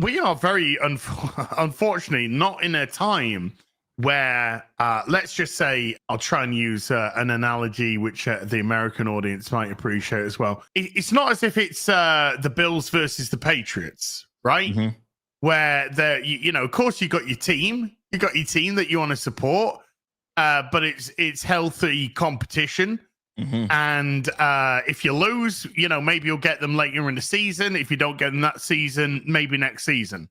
We are very, unfortunately, not in a time where, let's just say, I'll try and use an analogy which the American audience might appreciate as well. It's not as if it's the Bills versus the Patriots, right? Mm-hmm. Where of course, you got your team that you want to support, but it's healthy competition. Mm-hmm. And if you lose, maybe you'll get them later in the season. If you don't get them that season, maybe next season.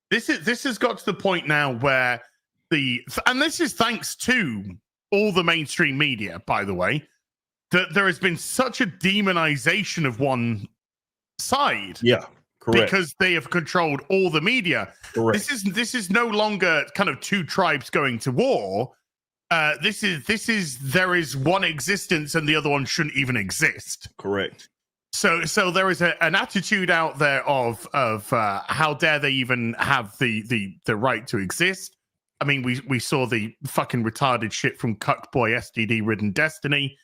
This has got to the point now where and this is thanks to all the mainstream media, by the way, that there has been such a demonization of one side. Yeah, correct. Because they have controlled all the media. Correct. This is no longer kind of two tribes going to war. This is there is one existence and the other one shouldn't even exist. Correct. So there is an attitude out there of how dare they even have the right to exist. I mean, we saw the fucking retarded shit from Cuckboy STD ridden Destiny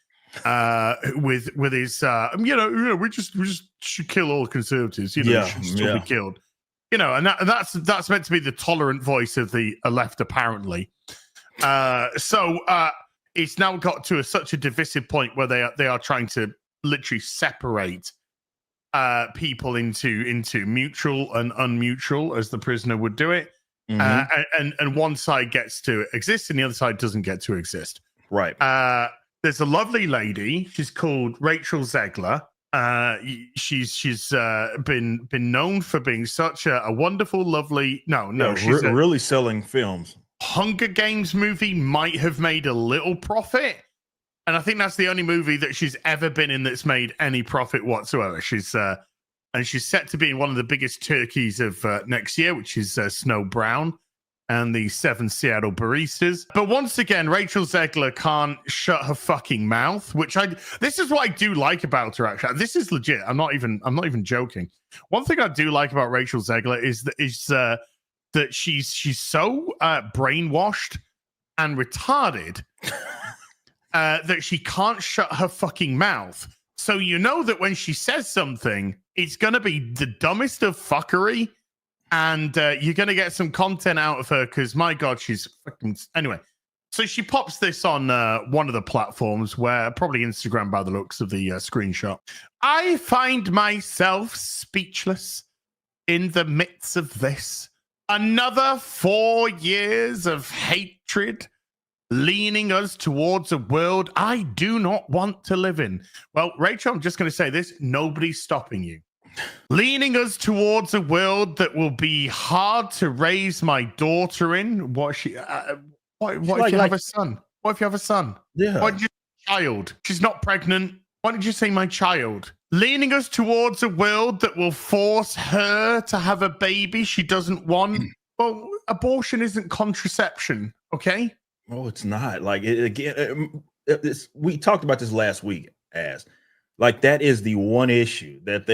with his we just should kill all conservatives. Should still be killed. And that's meant to be the tolerant voice of the left, apparently. So it's now got to such a divisive point where they are trying to literally separate people into mutual and unmutual, as the prisoner would do it. Mm-hmm. And one side gets to exist and the other side doesn't get to exist. Right. There's a lovely lady. She's called Rachel Zegler. She's been known for being such a wonderful, lovely. She's really selling films. Hunger Games movie might have made a little profit, and I think that's the only movie that she's ever been in that's made any profit whatsoever. She's set to be in one of the biggest turkeys of next year, which is Snow Brown and the 7 Seattle Baristas. But once again, Rachel Zegler can't shut her fucking mouth, this is what I do like about her, actually. This is legit. I'm not even joking. One thing I do like about Rachel Zegler is that she's so brainwashed and retarded that she can't shut her fucking mouth. So that when she says something, it's going to be the dumbest of fuckery, and you're going to get some content out of her because, my God, she's fucking... Anyway, so she pops this on one of the platforms, where probably Instagram by the looks of the screenshot. I find myself speechless in the midst of this. Another 4 years of hatred leaning us towards a world I do not want to live in. Well, Rachel, I'm just going to say this. Nobody's stopping you. Leaning us towards a world that will be hard to raise my daughter in. What if you have a son? What if you have a son? Yeah. Why did you say child? She's not pregnant. Why did you say my child? Leaning us towards a world that will force her to have a baby she doesn't want. Well, abortion isn't contraception, okay? Oh, it's not. Like, we talked about this last week, that is the one issue that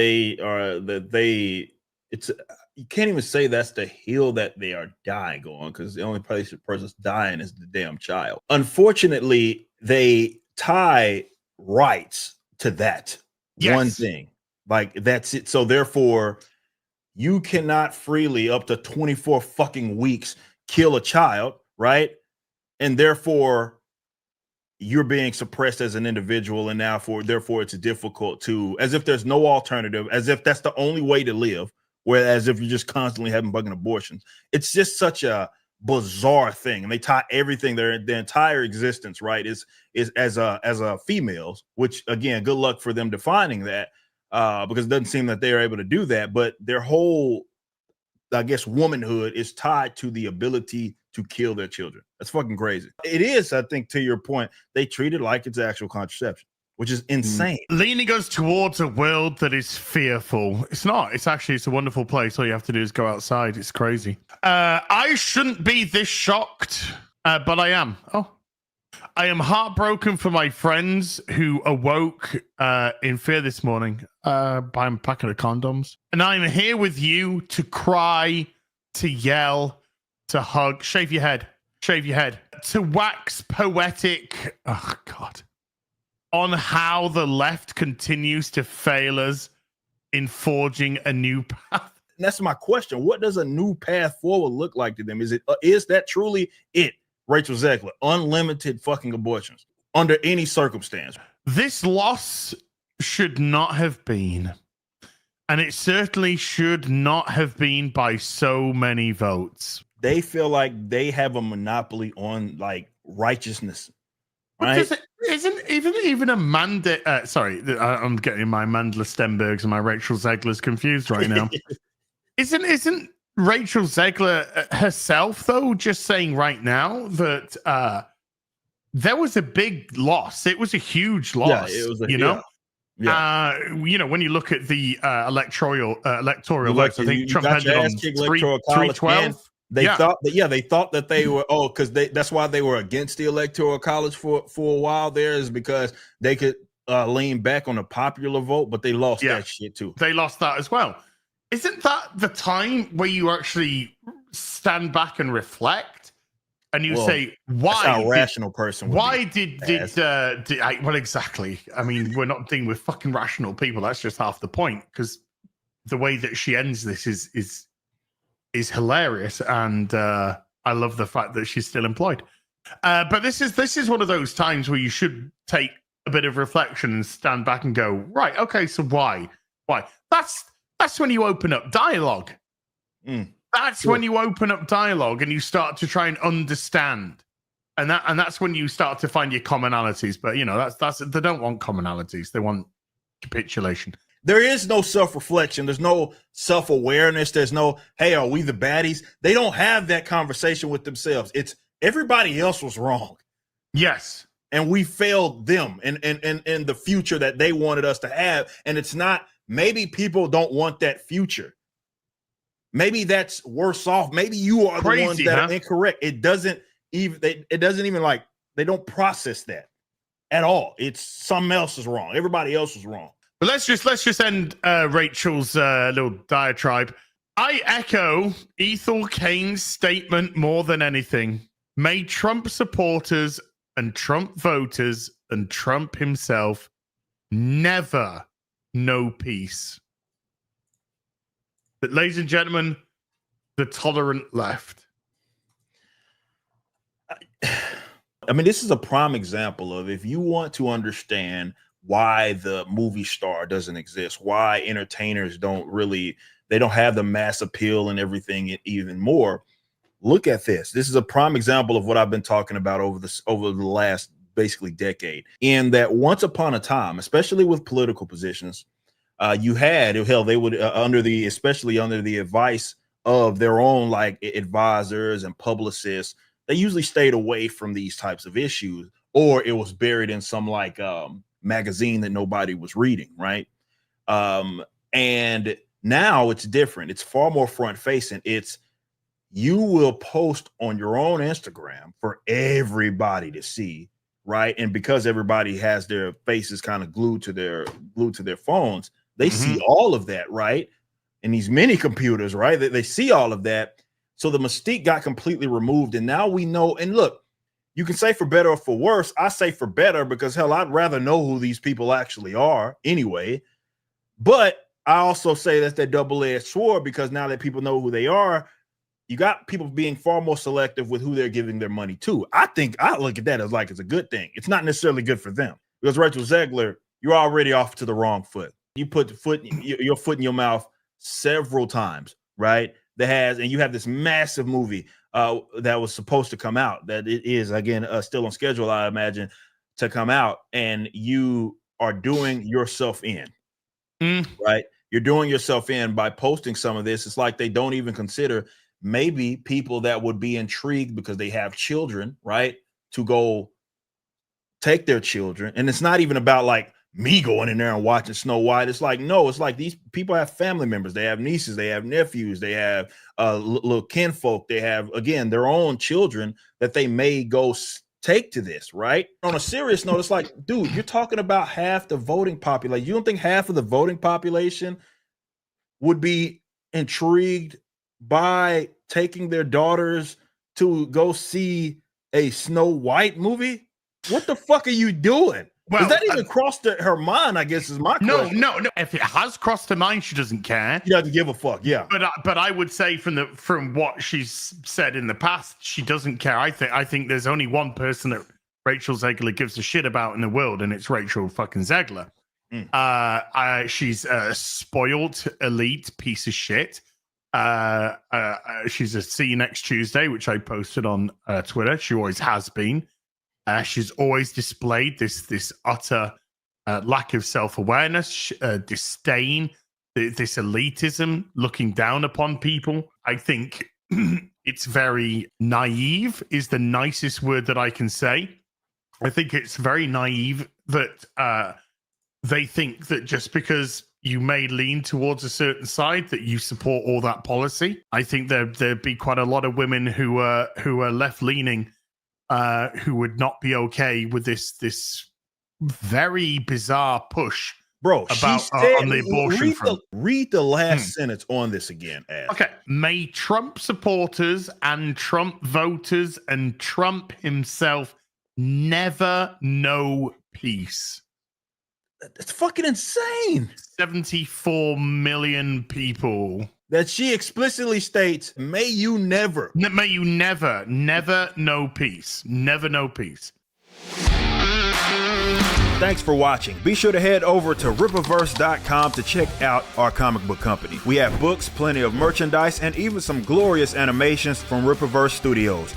you can't even say that's the hill that they are dying on, because the only place a person's dying is the damn child. Unfortunately, they tie rights to that one thing. Like, that's it. So therefore, you cannot freely, up to 24 fucking weeks, kill a child, right? And therefore, you're being suppressed as an individual, and therefore it's difficult to, as if there's no alternative, as if that's the only way to live, whereas if you're just constantly having fucking abortions. It's just such a bizarre thing, and they tie everything, their entire existence, right, is as a females, which, again, good luck for them defining that, because it doesn't seem that they're able to do that. But their whole, I guess, womanhood is tied to the ability to kill their children. That's fucking crazy. It is, I think, to your point, they treat it like it's actual contraception, which is insane. Leaning us towards a world that is fearful. It's not. It's a wonderful place. All you have to do is go outside. It's crazy. I shouldn't be this shocked, but I am. I am heartbroken for my friends who awoke in fear this morning by a packet of condoms. And I'm here with you to cry, to yell, to hug, shave your head, to wax poetic, oh God, on how the left continues to fail us in forging a new path. that's my question. What does a new path forward look like to them? Is that truly it? Rachel Zegler, unlimited fucking abortions under any circumstance. This loss should not have been, and it certainly should not have been by so many votes. They feel like they have a monopoly on like righteousness, right? Isn't even Amanda? Sorry, I'm getting my Amanda Stenbergs and my Rachel Zeglers confused right now. Isn't Rachel Zegler herself though just saying right now that there was a big loss? It was a huge loss. Yeah, it was. When you look at the electoral votes, I think Trump ended on 312. They thought that they were because that's why they were against the electoral college for a while there, is because they could lean back on the popular vote, but they lost that shit too. They lost that as well. Isn't that the time where you actually stand back and reflect and you say, why? That's how a rational person would why did well, exactly. I mean, we're not dealing with fucking rational people. That's just half the point, because the way that she ends this is hilarious, and I love the fact that she's still employed. But this is one of those times where you should take a bit of reflection and stand back and go, right, okay, so why? That's when you open up dialogue. That's when you open up dialogue and you start to try and understand, and that's when you start to find your commonalities. But that's they don't want commonalities; they want capitulation. There is no self-reflection. There's no self-awareness. There's no, hey, are we the baddies? They don't have that conversation with themselves. It's everybody else was wrong. Yes. And we failed them in the future that they wanted us to have. And it's not, maybe people don't want that future. Maybe that's worse off. Maybe you are the ones that are incorrect. It doesn't even like, they don't process that at all. It's something else is wrong. Everybody else is wrong. But let's just end Rachel's little diatribe. I echo Ethel Kane's statement more than anything. May Trump supporters and Trump voters and Trump himself never know peace. But ladies and gentlemen, the tolerant left. I mean, this is a prime example of, if you want to understand why the movie star doesn't exist, why entertainers don't have the mass appeal and everything even more. Look at this. This is a prime example of what I've been talking about over the last basically decade. In that once upon a time, especially with political positions, you had, they would especially under the advice of their own like advisors and publicists, they usually stayed away from these types of issues, or it was buried in some like magazine that nobody was reading, right? And now it's different. It's far more front facing. You will post on your own Instagram for everybody to see, right? And because everybody has their faces kind of glued to their phones, they see all of that, right? And these mini computers, right? They see all of that. So the mystique got completely removed, and now we know. And look, you can say for better or for worse. I say for better because, hell, I'd rather know who these people actually are anyway. But I also say that's that double-edged sword, because now that people know who they are, you got people being far more selective with who they're giving their money to. I think I look at that as like it's a good thing. It's not necessarily good for them, because Rachel Zegler, you're already off to the wrong foot. You put your foot in your mouth several times, right? And you have this massive movie that was supposed to come out, that it is again still on schedule, I imagine, to come out, and you are doing yourself in, right? You're doing yourself in by posting some of this. It's like they don't even consider maybe people that would be intrigued because they have children, right, to go take their children. And it's not even about like me going in there and watching Snow White. It's like, no, it's like these people have family members. They have nieces, they have nephews, they have little kinfolk. They have, again, their own children that they may go take to this, right? On a serious note, it's like, dude, you're talking about half the voting population. You don't think half of the voting population would be intrigued by taking their daughters to go see a Snow White movie? What the fuck are you doing? Well, Does that even cross her mind? I guess is my question. No. If it has crossed her mind, she doesn't care. She doesn't give a fuck. Yeah. But I would say from what she's said in the past, she doesn't care. I think there's only one person that Rachel Zegler gives a shit about in the world, and it's Rachel fucking Zegler. She's a spoiled elite piece of shit. She's a see you next Tuesday, which I posted on Twitter. She always has been. She's always displayed this utter lack of self-awareness, disdain, this elitism, looking down upon people. I think it's very naive is the nicest word that I can say. I think it's very naive that they think that just because you may lean towards a certain side that you support all that policy. I think there'd be quite a lot of women who are left-leaning who would not be okay with this very bizarre push, bro. About on the abortion front. Read the last sentence on this again. Ash. Okay, may Trump supporters and Trump voters and Trump himself never know peace. That's fucking insane. 74 million people. That she explicitly states, may you never know peace. Never know peace. Thanks for watching. Be sure to head over to Rippaverse.com to check out our comic book company. We have books, plenty of merchandise, and even some glorious animations from Rippaverse Studios.